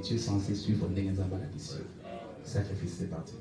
Tu es censé suivre sacrifice, c'est parti.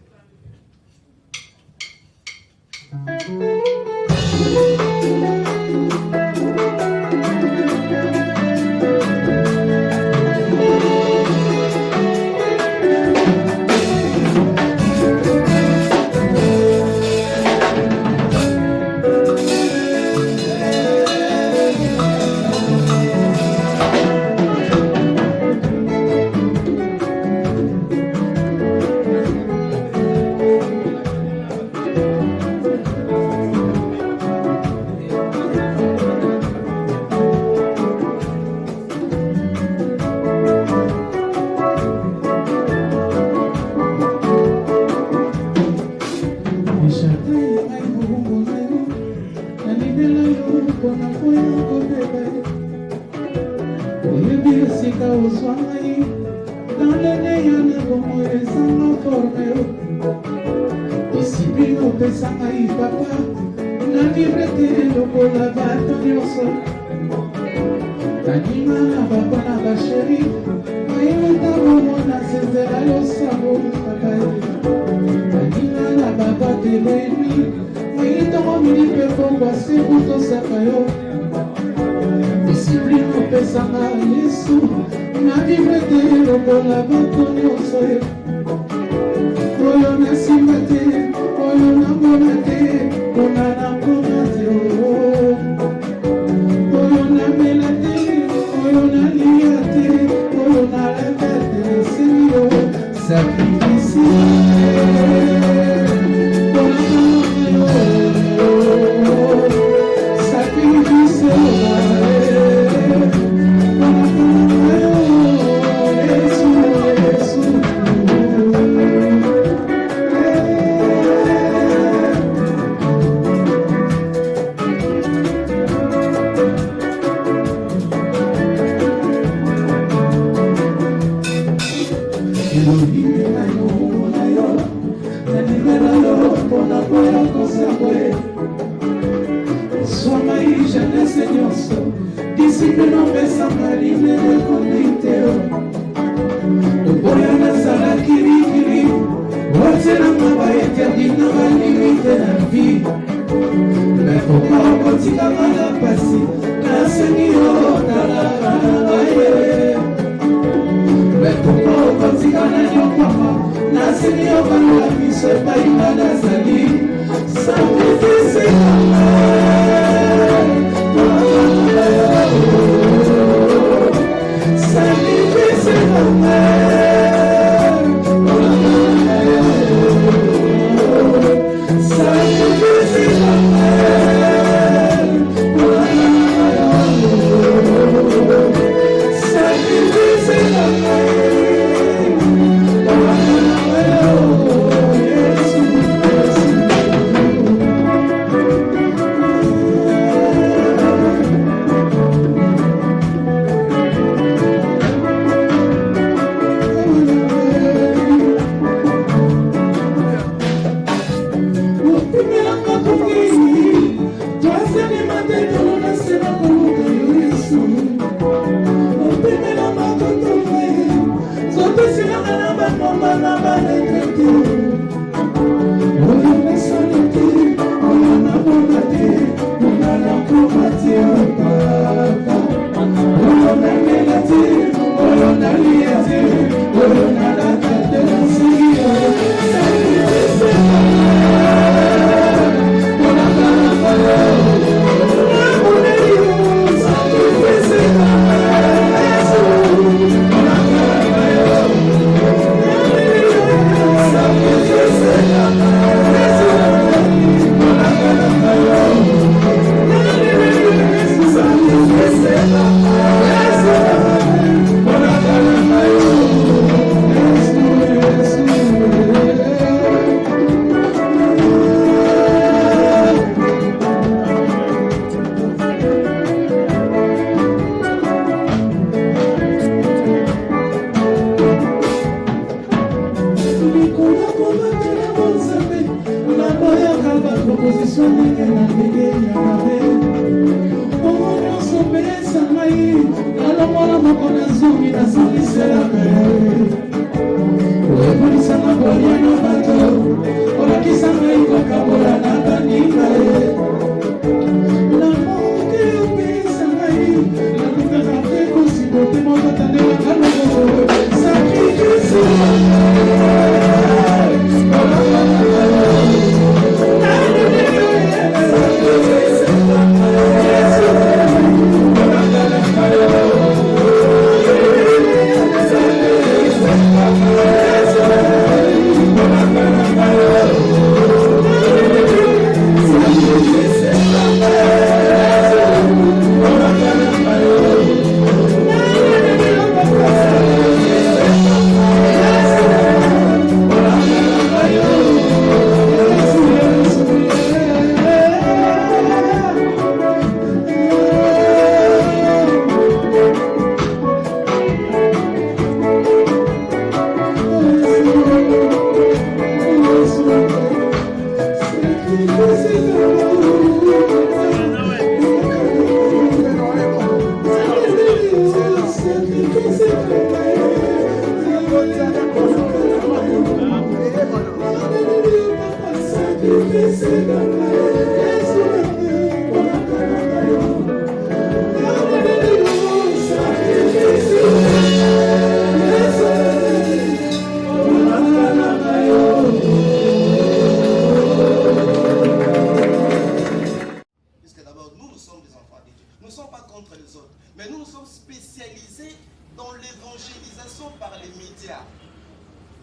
nous sommes des enfants de Dieu. Nous ne sommes pas contre les autres, mais nous sommes spécialisés dans l'évangélisation par les médias.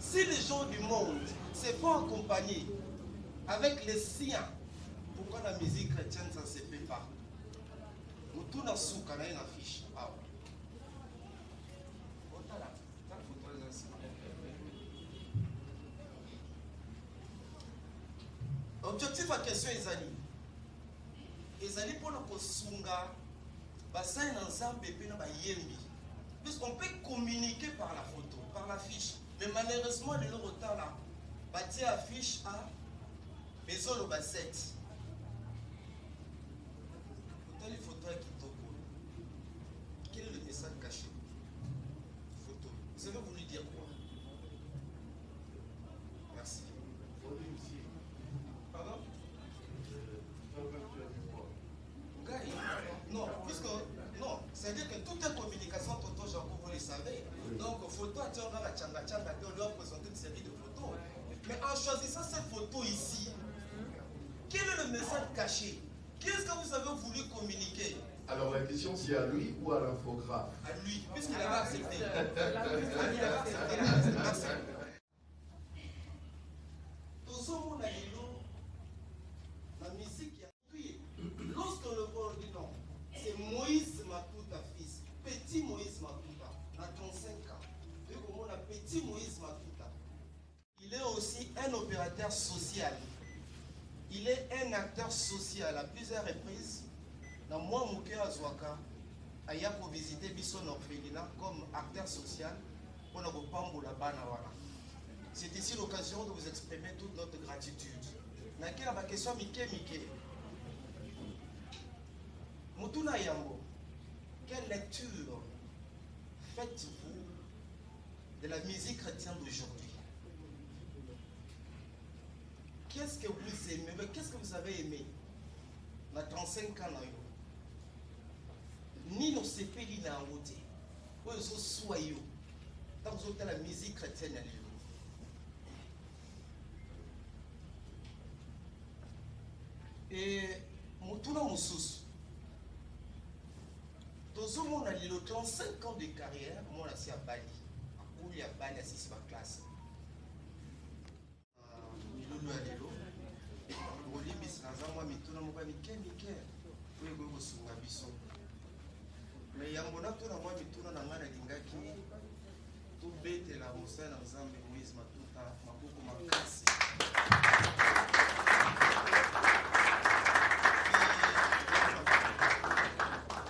Si les gens du monde se font accompagner avec les siens, pourquoi la musique chrétienne, ça ne se fait pas? Nous tournons à souk, on a une affiche. Ah ouais. Objectif à question Ezali pour nous sunga bassin ensemble et na bayembi. Puisqu'on peut communiquer par la photo, par l'affiche. Mais malheureusement, le retard là, bâti affiche à maison le basset. Autant les photos qui toko. Quel est le message caché? Photo. Vous avez voulu dire quoi? Merci. Pardon? Non, puisque non, c'est-à-dire que toute communication Toto Jacob, vous le savez. Donc photo à Tianga la Tchanga Tchanga, on leur présente une série de photos. Mais en choisissant cette photo ici, quel est le message caché? Qu'est-ce que vous avez voulu communiquer? Alors la question c'est à lui ou à l'infographe? À lui, puisqu'il avait accepté. Il avait accepté. La musique qui a tué. Lorsque le peuple dit non, c'est Moïse Matuta fils, petit Moïse Matuta, à 35 ans. Et comme on a petit Moïse Matuta, il est aussi un opérateur social. Il est un acteur social à plusieurs reprises. Dans moi, mon cœur à Zouaka, il y a pour visiter Bisson orphelinat comme acteur social pour nous prendre la banawana. C'est ici l'occasion de vous exprimer toute notre gratitude. Naquelle ma question Mike. Mutuna Yambo, quelle lecture faites-vous de la musique chrétienne d'aujourd'hui? Qu'est-ce que vous aimez? Qu'est-ce que vous avez aimé? Dans 35 ans, ni nos CP ni na route. Où ils sont soyeux. Dans la musique chrétienne. Et Mutuna Moussous. Dans mon ali, le 35 ans de carrière, moi, là, c'est à Bali. Où il y a Bali, c'est ma classe. Milolo Alelo. Olibis, Nazama, Mituna, Mouba, Mike. Où est-ce que vous souvenez Bisson? Mais il y a un bon acteur, moi, Mituna, Nangana, Lingaki. Tout bête, la Moussa, Nazambe, Moïse, Matuta, Maboko, Makasi.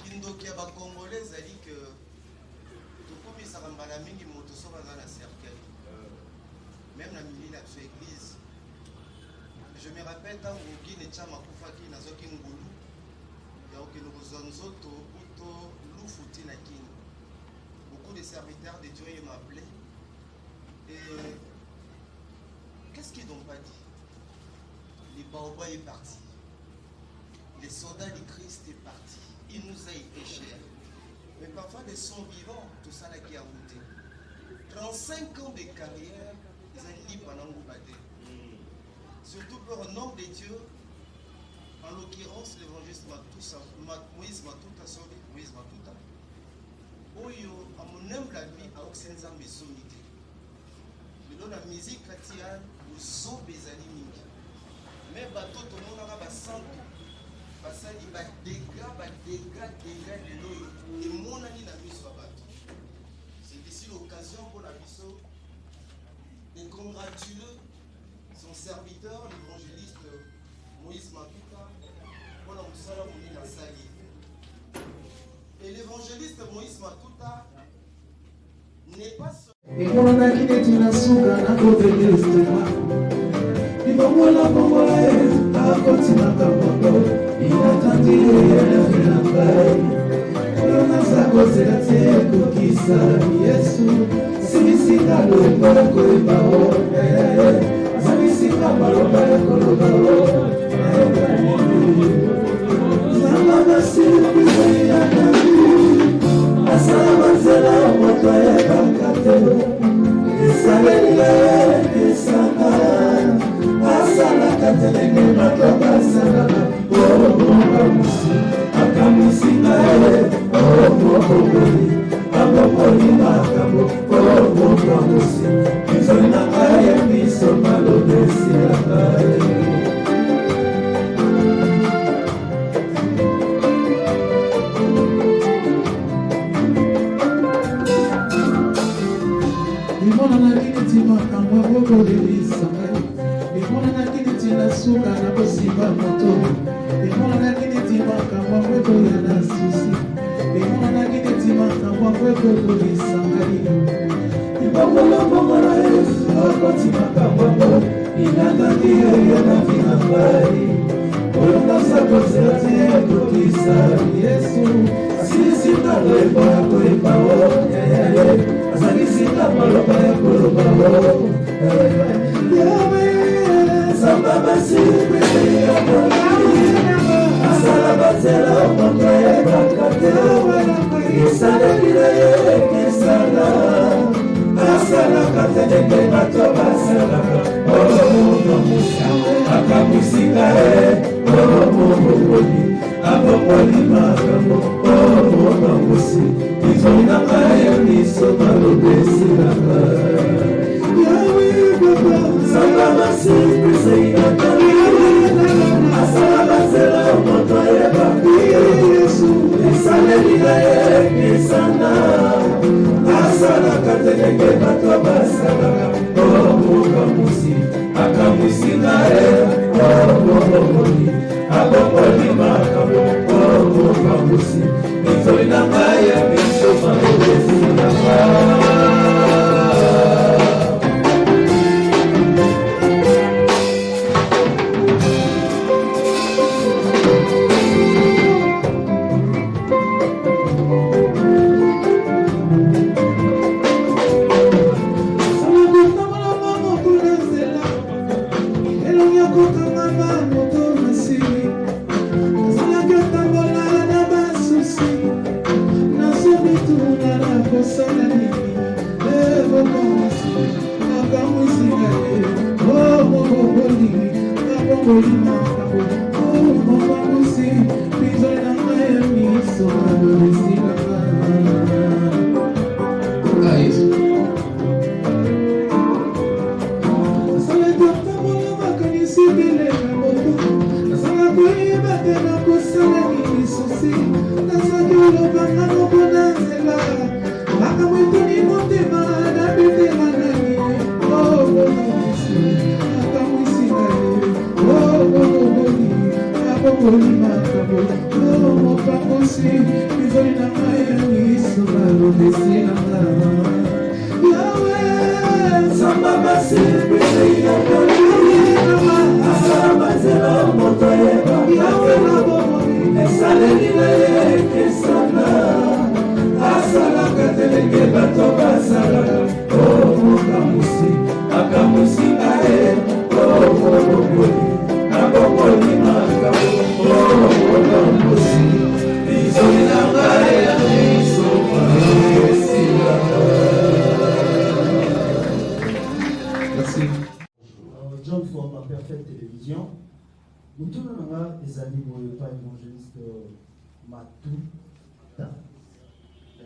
Kindoki ba Congolais a dit que tout comme il s'arrête à la mingi moto sauve dans la cercueil. Même la mini la église. Je me rappelle quand vous Guinée Chama Koufaki na Zoki Ngulu. Il y a aucune raison zoto auto loufuti na king. Beaucoup de serviteurs de Dieu m'appelaient. Et qu'est-ce qu'ils n'ont pas dit? Les Baoba est parti. Les soldats du Christ est parti. Il nous a été cher. Mais parfois des sons vivants, tout ça là qui a routé. 35 ans de carrière, ils ont libre pendant Ngoubade. Surtout pour le nom de Dieu, en l'occurrence l'évangéliste Moïse Matuta, Moïse Matuta. Oyo, à mon humble avis, à Oxenza Messonité. Mais dans la musique chrétienne, nous sommes des animés. Mais bateau, tout le monde a un centre. Basali ba dégâts de l'eau et mon ami n'a mis sur bateau. C'est ici l'occasion pour la Bisso de congratuler son serviteur, l'évangéliste Moïse Matuta, pour la Moussala Mouni Nassali. Et l'évangéliste Moïse Matuta n'est pas seul. Et on a quitté la souga à côté de l'estomac. Il va voir la congolaise à côté de la congolaise. Il a tenté de faire la paille. On a sa cause la terre pour qui ça Yesu. Si la lomba ko baone. Si la balomba ko baone. Zama si ya nabi. Asama zela moto ya kakate. Salele sana. Asala katelenge matoka sana. Oh, mokongoli abongoli makambo mokangosi bizoli na ngai ya miso malobesi ya ngai limonanaki neti makambo akokolelisa ngai limonanaki neti nasuka na kosimba moto limonanaki neti makambo akokoya na susi limonanaki neti makambo akokolelisa ngai libongolabongola yesu akoti makambo ngo inataki yoyo na vina ngai oyo nasakozela te ekokisa yesu asilisi ntango ekoya koyeba o azangisika maloba ya koloba yawe samba basipri asala bazela moto yebaka te esalelile ye ekesala asalaka te ndenge bato basalaka omomomusa akamwisika ye omomokoli abongoli makambo omokangosi izoli na ngai ya miso malobesi na ngai yawe baba sanga masipriseinaka asala bazela moto yebaka yesu esaleli na ye ekesana asalaka te ndenge bato basalaka omokangosi akamwisika ye omomokoli abongoli makambo omokangosi izoli na ngai ya miso malobesi na ngai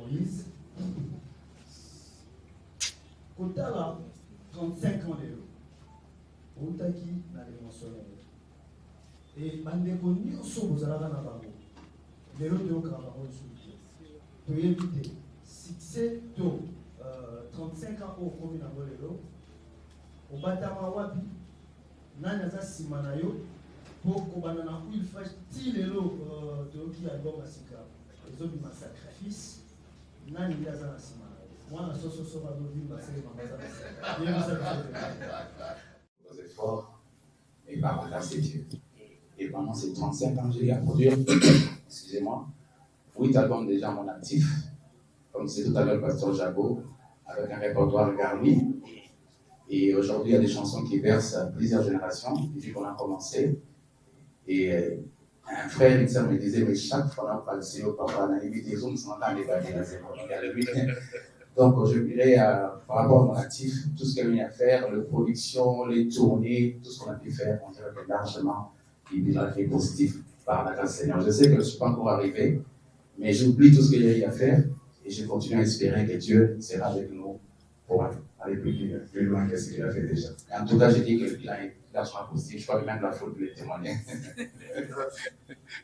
Moïse, Kotala, 35 ans de l'eau. Outaki n'a les mentionné. Et Bandeko Nyonso, vous allez dans la banque. Les lots de Okabango sous le éviter. Succès tôt, 35 ans au commune à Bolero. Au Batama Wapi, Nanaza Simanayo, pour Kobanana, il fait les lots de qui album à Sika. Les autres du sacrifice. Nani Yazana Simanayo. Moi, la sauce au va nous dire, c'est Vos efforts, et par grâce de Dieu. Et pendant ces 35 ans, j'ai eu à produire, excusez-moi, 8 albums déjà à mon actif, comme c'est tout à l'heure le pasteur Jabot, avec un répertoire garni. Et aujourd'hui, il y a des chansons qui versent à plusieurs générations, depuis qu'on a commencé. Et un frère, il me disait, mais chaque fois qu'on parle de papa, on a limité les hommes, on entend les baguettes, il y a le but. Donc, je dirais, par rapport à mon actif, tout ce qu'il y a eu à faire, les productions, les tournées, tout ce qu'on a pu faire, on dirait que largement, il y a un effet positif par la grâce du Seigneur. Je sais que je ne suis pas encore arrivé, Mais j'oublie tout ce qu'il y a eu à faire et je continue à espérer que Dieu sera avec nous pour aller plus loin que ce qu'il a fait déjà. Et en tout cas, je dis qu'il a son positif. Je crois que même la faute lui témoigner.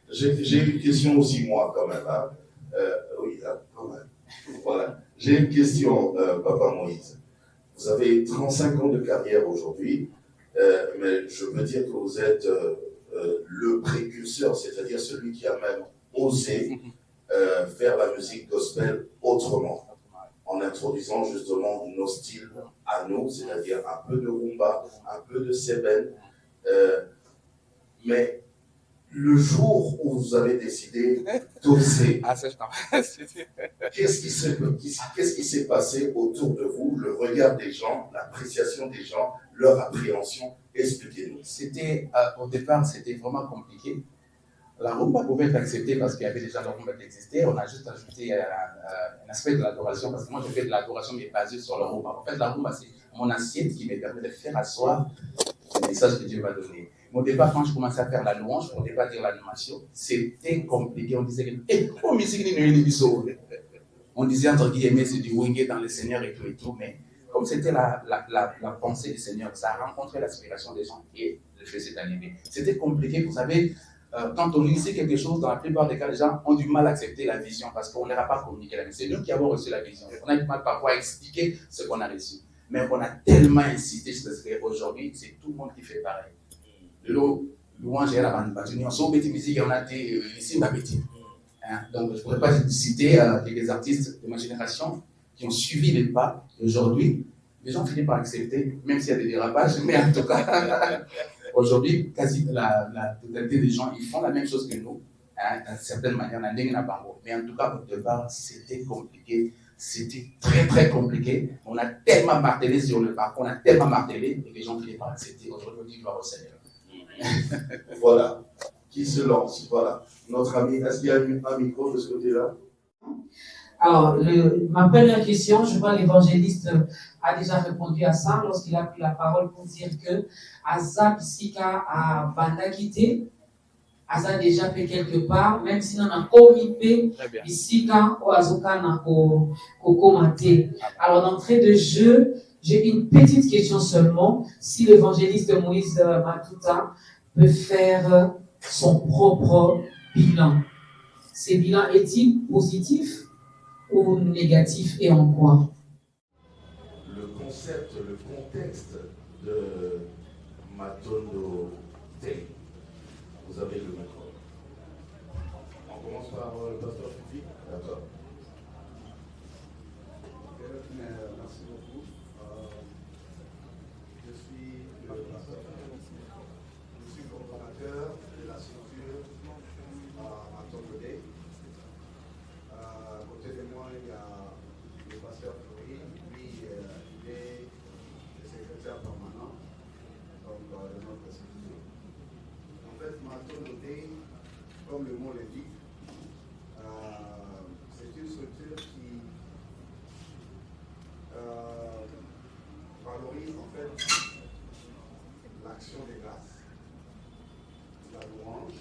J'ai une question aussi, moi, quand même. Hein. Oui, quand même. Voilà. J'ai une question, Papa Moïse. Vous avez 35 ans de carrière aujourd'hui, mais je veux dire que vous êtes le précurseur, c'est-à-dire celui qui a même osé faire la musique gospel autrement, en introduisant justement nos styles à nous, c'est-à-dire un peu de rumba, un peu de seben. Mais le jour où vous avez décidé d'oser, qu'est-ce qui s'est passé autour de vous, le regard des gens, l'appréciation des gens, leur appréhension? Expliquez-nous. Au départ, c'était vraiment compliqué. La rumba pouvait être acceptée parce qu'il y avait déjà la rumba qui existait. On a juste ajouté un aspect de l'adoration, parce que moi, je fais de l'adoration mais basée sur la rumba. En fait, la rumba, c'est mon assiette qui me permet de faire asseoir le message que Dieu va donner. Mais au départ, quand je commençais à faire la louange, on ne devait pas dire l'animation, c'était compliqué. On disait que, on disait entre guillemets, c'est du wingé dans le Seigneur et tout, mais comme c'était la pensée du Seigneur, ça a rencontré l'aspiration des gens et le fait s'est animé. C'était compliqué, vous savez. Quand on initie quelque chose, dans la plupart des cas, les gens ont du mal à accepter la vision parce qu'on n'aura pas communiqué la vision. C'est nous qui avons reçu la vision. On a du mal parfois à expliquer ce qu'on a reçu. Mais on a tellement insisté sur ce qu'aujourd'hui, c'est tout le monde qui fait pareil. Louange et la bande, on sort de musique et on a été ici, on a été. Donc, je ne pourrais pas citer quelques artistes de ma génération qui ont suivi les pas. Aujourd'hui, les gens finissent par accepter, même s'il y a des dérapages, mais en tout cas. Aujourd'hui, quasi la totalité des gens, ils font la même chose que nous, d'une certaine manière, mais en tout cas, au départ, c'était compliqué, c'était très très compliqué. On a tellement martelé sur le parcours, on a tellement martelé, et les gens finissent par accepter. Aujourd'hui, on dit gloire au Seigneur. Voilà, qui se lance, voilà. Notre ami, est-ce qu'il y a un micro de ce côté-là? Alors, ma première question, je crois que l'évangéliste a déjà répondu à ça lorsqu'il a pris la parole pour dire que Aza Pisika a Bandakité, Aza déjà fait quelque part, même si on a comité Pisika ou Azoka n'a commenté. Alors, d'entrée de jeu, j'ai une petite question seulement. Si l'évangéliste Moïse Matuta peut faire son propre bilan, ce bilan est-il positif ou négatif et en quoi? Le concept, le contexte de Matondo Day. Vous avez le micro. On commence par le pasteur Fifi. D'accord. Merci beaucoup. Je suis le pasteur Fifi. Je suis coordonnateur de la structure Matondo Day. À côté de moi, il y a le pasteur Flori, lui, il est le secrétaire permanent de notre structure. En fait, Matondo Day, comme le mot l'indique, c'est une structure qui valorise en fait l'action des grâces, la louange,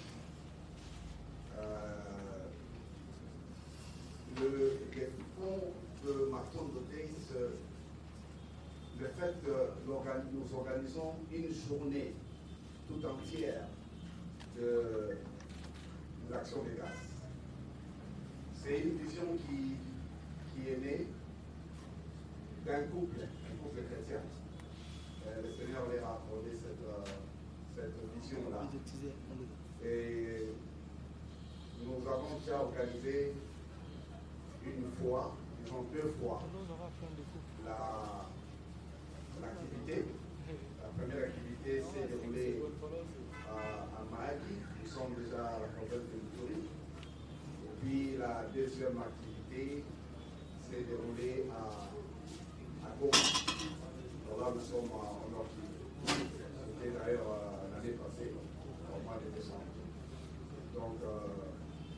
les fonds de Matondo Day, le fait que nous organisons une journée tout entière de l'action des grâces. C'est une vision qui est née d'un couple chrétien. Le Seigneur leur a accordé cette vision-là. Et nous avons déjà organisé une fois, disons 2 fois, l'activité. La première activité s'est déroulée à Mahagi. Nous sommes déjà à la province de Ituri. Et puis la deuxième activité s'est déroulée à Goma. Alors là, nous sommes en Nord Kivu. C'était d'ailleurs l'année passée, au mois de décembre. Donc,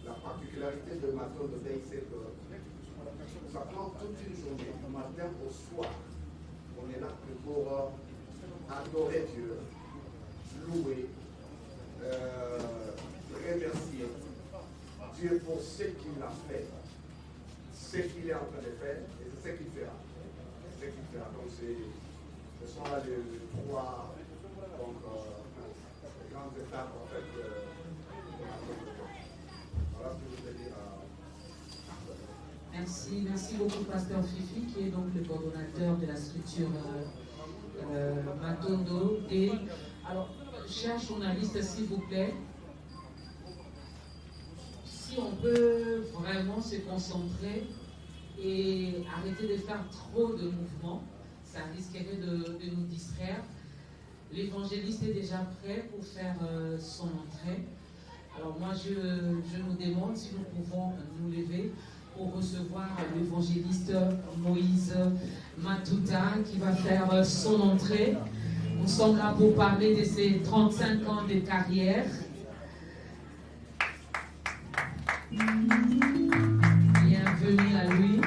la particularité de Matondo Day, c'est que ça prend toute une journée, du matin au soir. On est là pour adorer Dieu, louer, remercier, Dieu pour ce qu'il a fait, ce qu'il est en train de faire, et c'est ce qu'il fera. C'est ce qu'il fera. Donc, ce sont là les trois les grandes étapes en fait de la production. Voilà ce que je veux dire. Merci beaucoup, Pasteur Fifi, qui est donc le coordonnateur de la structure Matondo. Et alors, chers journalistes, s'il vous plaît, si on peut vraiment se concentrer et arrêter de faire trop de mouvements, ça risquerait de nous distraire. L'évangéliste est déjà prêt pour faire son entrée. Alors moi, je nous demande si nous pouvons nous lever pour recevoir l'évangéliste Moïse Matuta qui va faire son entrée. Nous sommes là pour parler de ses 35 ans de carrière. Bienvenue à lui.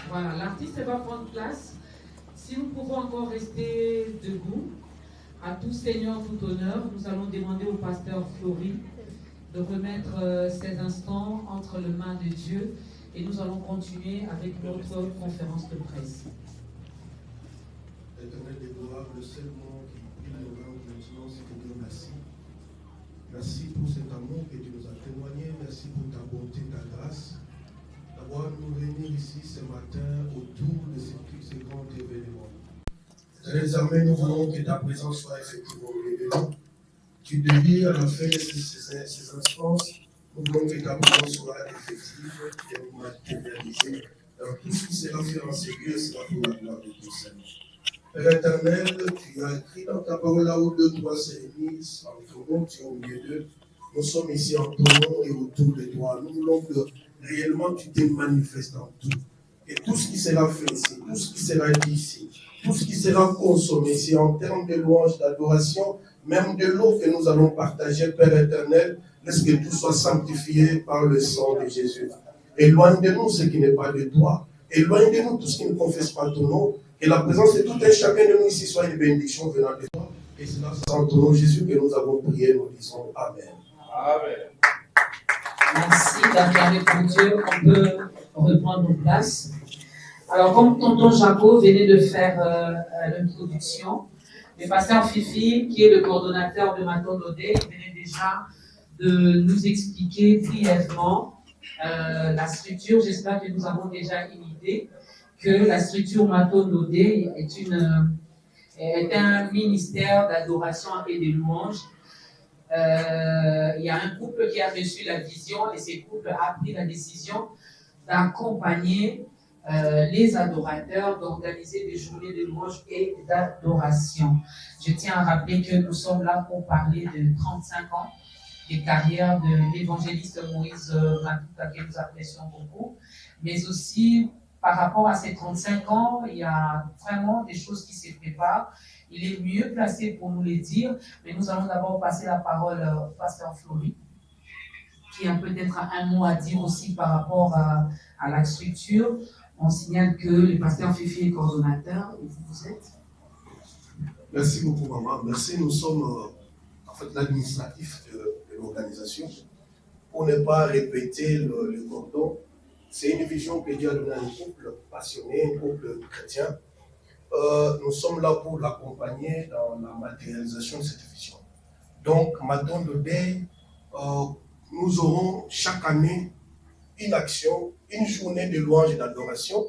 Voilà, l'artiste va prendre place. Si nous pouvons encore rester debout, à tout Seigneur, tout honneur, nous allons demander au pasteur Flori de remettre ces instants entre les mains de Dieu et nous allons continuer avec notre conférence de presse. Éternel des gloires, le seul nom qui prie le nom maintenant, c'est de dire merci. Merci pour cet amour que tu nous as témoigné. Merci pour ta bonté, ta grâce. D'avoir nous réunir ici ce matin autour de ce grand événement. Désormais, nous voulons que ta présence soit effectivement révélée. Tu devais à la fin de ces instances, nous voulons que ta présence soit effective et matérialisée dans tout ce qui sera fait en sécurité, sera pour la gloire de ton Seigneur. Père éternel, tu as écrit dans ta parole là où 2, 3 s'éunissent, en ton nom, tu es au milieu d'eux. Nous sommes ici en ton nom et autour de toi. Nous voulons que réellement tu te manifestes en tout. Et tout ce qui sera fait ici, tout ce qui sera dit ici, tout ce qui sera consommé ici en termes de louange, d'adoration, même de l'eau que nous allons partager, Père éternel, laisse que tout soit sanctifié par le sang de Jésus. Éloigne de nous ce qui n'est pas de toi. Éloigne de nous tout ce qui ne confesse pas ton nom. Et la présence de tout un chacun de nous ici soit une bénédiction venant de toi. Et c'est dans ton nom, Jésus, que nous avons prié. Nous disons Amen. Amen. Merci d'acclamer pour Dieu. On peut reprendre nos places. Alors, comme tonton Jaco venait de faire l'introduction, le pasteur Fifi, qui est le coordonnateur de Matondo Day, venait déjà de nous expliquer brièvement la structure. J'espère que nous avons déjà une idée que la structure Matondo Day est un ministère d'adoration et de louange. Il y a un couple qui a reçu la vision et ce couple a pris la décision d'accompagner les adorateurs, d'organiser des journées de louange et d'adoration. Je tiens à rappeler que nous sommes là pour parler de 35 ans de carrière de l'évangéliste Moïse Matuta, que nous apprécions beaucoup, mais aussi par rapport à ces 35 ans, il y a vraiment des choses qui se préparent. Il est mieux placé pour nous les dire, mais nous allons d'abord passer la parole au pasteur Flori, qui a peut-être un mot à dire aussi par rapport à la structure. On signale que le pasteur Fifi est coordonnateur et vous êtes. Merci beaucoup, maman. Merci. Nous sommes en fait l'administratif de l'organisation. Pour ne pas répéter le cordon, c'est une vision que Dieu a donnée à un couple passionné, un couple chrétien. Nous sommes là pour l'accompagner dans la matérialisation de cette vision. Donc, Matondo Day, nous aurons chaque année une action, une journée de louange et d'adoration.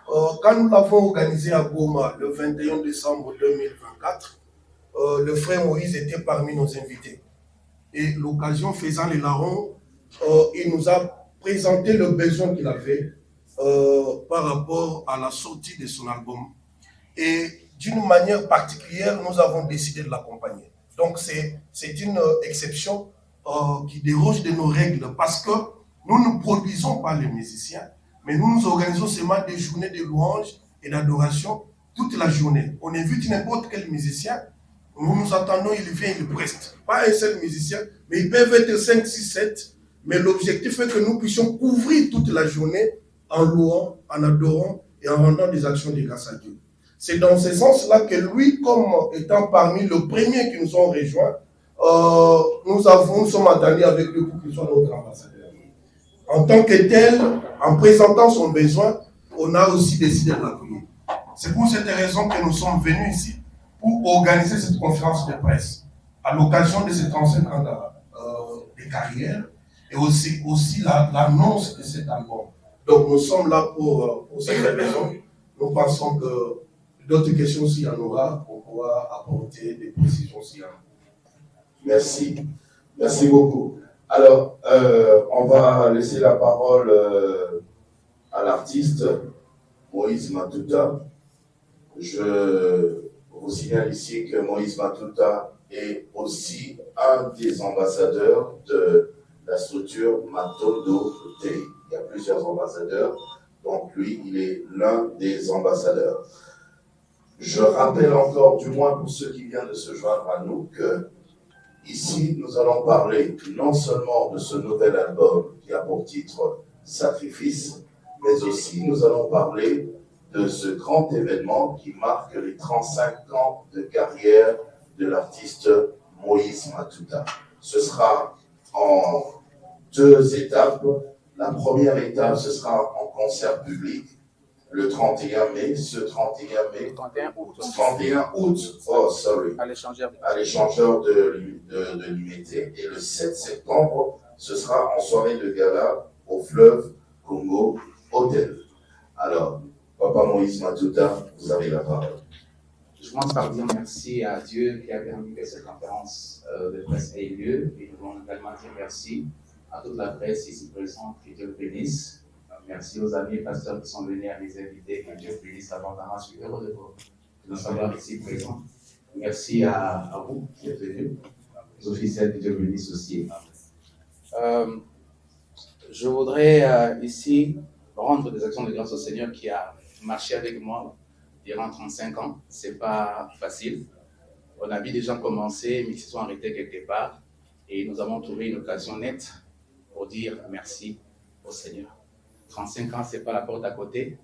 Quand nous l'avons organisé à Goma le 21 décembre 2024, le frère Moïse était parmi nos invités. Et l'occasion faisant les larrons, il nous a présenté le besoin qu'il avait par rapport à la sortie de son album. Et d'une manière particulière, nous avons décidé de l'accompagner. Donc c'est une exception qui déroge de nos règles parce que nous ne produisons pas les musiciens, mais nous nous organisons seulement des journées de louange et d'adoration toute la journée. On invite n'importe quel musicien, nous nous attendons, il vient, il preste. Pas un seul musicien, mais ils peuvent être 5, 6, 7. Mais l'objectif est que nous puissions couvrir toute la journée en louant, en adorant et en rendant des actions de grâce à Dieu. C'est dans ce sens-là que lui, comme étant parmi les premiers qui nous ont rejoints, nous sommes entendus avec lui pour qu'il soit notre ambassadeur. En tant que tel, en présentant son besoin, on a aussi décidé de l'accueillir. C'est pour cette raison que nous sommes venus ici pour organiser cette conférence de presse à l'occasion de ces 35 ans de carrière et aussi l'annonce de cet album. Donc nous sommes là pour cette raison. Nous pensons que d'autres questions, s'il y en aura, on pourra apporter des précisions s'il y en a. Merci. Merci beaucoup. Alors, on va laisser la parole à l'artiste Moïse Matuta. Je vous signale ici que Moïse Matuta est aussi un des ambassadeurs de la structure Matondo Tei. Il y a plusieurs ambassadeurs, donc lui, il est l'un des ambassadeurs. Je rappelle encore, du moins pour ceux qui viennent de se joindre à nous, que ici, nous allons parler non seulement de ce nouvel album qui a pour titre Sacrifice, mais aussi nous allons parler de ce grand événement qui marque les 35 ans de carrière de l'artiste Moïse Matuta. Ce sera en 2 étapes. La première étape, ce sera en concert public le 31 mai. Ce 31 août, à l'échangeur de l'Unité. Et le 7 septembre, ce sera en soirée de gala au Fleuve Congo Hôtel. Alors, Papa Moïse Matuta, vous avez la parole. Je commence par dire merci à Dieu qui a permis que cette conférence de presse ait lieu. Et nous voulons également dire merci à toute la presse ici présente, que Dieu bénisse. Merci aux amis et pasteurs qui sont venus à les inviter, que Dieu bénisse abondamment. Je suis heureux de nous savoir ici présents. Merci à vous qui êtes venus, les officiels, que Dieu bénisse aussi. Je voudrais ici rendre des actions de grâce au Seigneur qui a marché avec moi durant 35 ans. C'est pas facile. On a vu des gens commencer, mais ils se sont arrêtés quelque part. Et nous avons trouvé une occasion nette pour dire merci au Seigneur. 35 ans, c'est pas la porte à côté.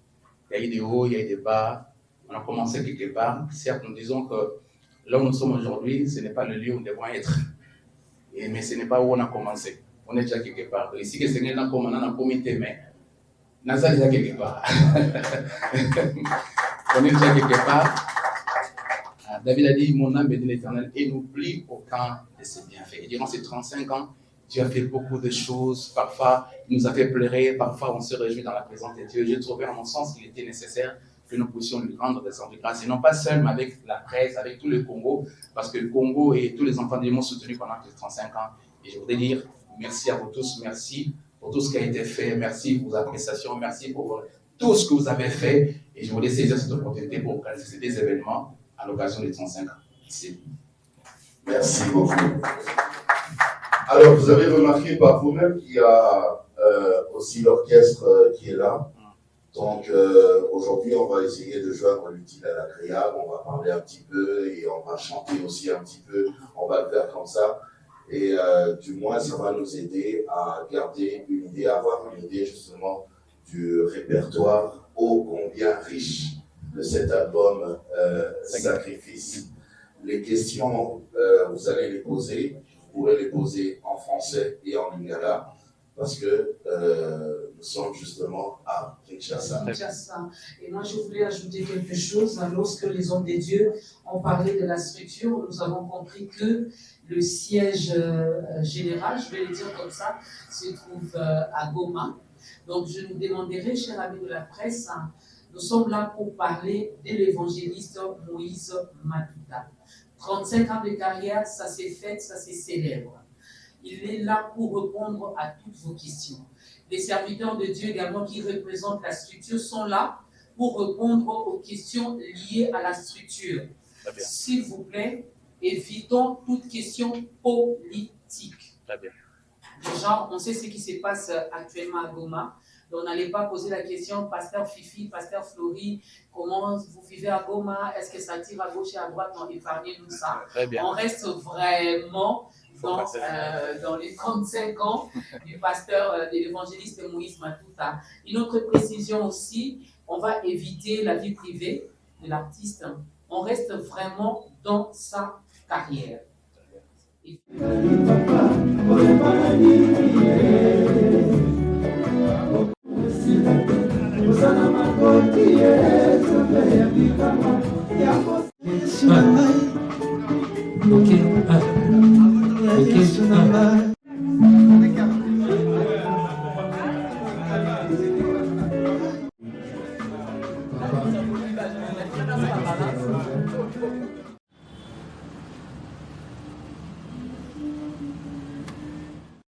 Il y a eu des hauts, il y a eu des bas. On a commencé quelque part. Certes, nous disons que là où nous sommes aujourd'hui, ce n'est pas le lieu où nous devons être. Mais ce n'est pas où on a commencé. On est déjà quelque part. Ici, que le Seigneur n'a pas comité, mais nous sommes déjà quelque part. On est déjà quelque part. David a dit, mon âme bénit l'Éternel et n'oublie aucun de ses bienfaits. Et durant ces 35 ans, Dieu a fait beaucoup de choses. Parfois, il nous a fait pleurer. Parfois, on se réjouit dans la présence de Dieu. J'ai trouvé, à mon sens, qu'il était nécessaire que nous puissions lui rendre des actions de grâce. Et non pas seul, mais avec la presse, avec tout le Congo. Parce que le Congo et tous les enfants de Dieu m'ont soutenu pendant ces 35 ans. Et je voudrais dire merci à vous tous. Merci pour tout ce qui a été fait. Merci pour vos appréciations. Merci pour tout ce que vous avez fait. Et je voulais saisir cette opportunité pour organiser des événements à l'occasion des 35 ans. Merci. Merci beaucoup. Alors, vous avez remarqué par vous-même qu'il y a aussi l'orchestre qui est là. Donc, aujourd'hui, on va essayer de joindre l'utile à l'agréable. On va parler un petit peu et on va chanter aussi un petit peu. On va le faire comme ça. Et du moins, ça va nous aider à garder une idée, à avoir une idée justement du répertoire ô combien riche de cet album Sacrifice. Les questions, vous allez les poser. Vous pourrez les poser en français et en lingala, parce que nous sommes justement à Kinshasa. Et moi, je voulais ajouter quelque chose. Lorsque les hommes de Dieu ont parlé de la structure, nous avons compris que le siège général, je vais le dire comme ça, se trouve à Goma. Donc, je nous demanderai, chers amis de la presse, nous sommes là pour parler de l'évangéliste Moïse Matuta. 35 ans de carrière, ça s'est fait, ça s'est célèbre. Il est là pour répondre à toutes vos questions. Les serviteurs de Dieu également qui représentent la structure sont là pour répondre aux questions liées à la structure. S'il vous plaît, évitons toute question politique. Déjà, on sait ce qui se passe actuellement à Goma. Donc, n'allez pas poser la question, Pasteur Fifi, Pasteur Flori, comment vous vivez à Goma? Est-ce que ça tire à gauche et à droite? Non, épargnez-nous ça. On reste vraiment dans les 35 ans du pasteur, de l'évangéliste Moïse Matuta. Une autre précision aussi, on va éviter la vie privée de l'artiste. On reste vraiment dans sa carrière. Ok.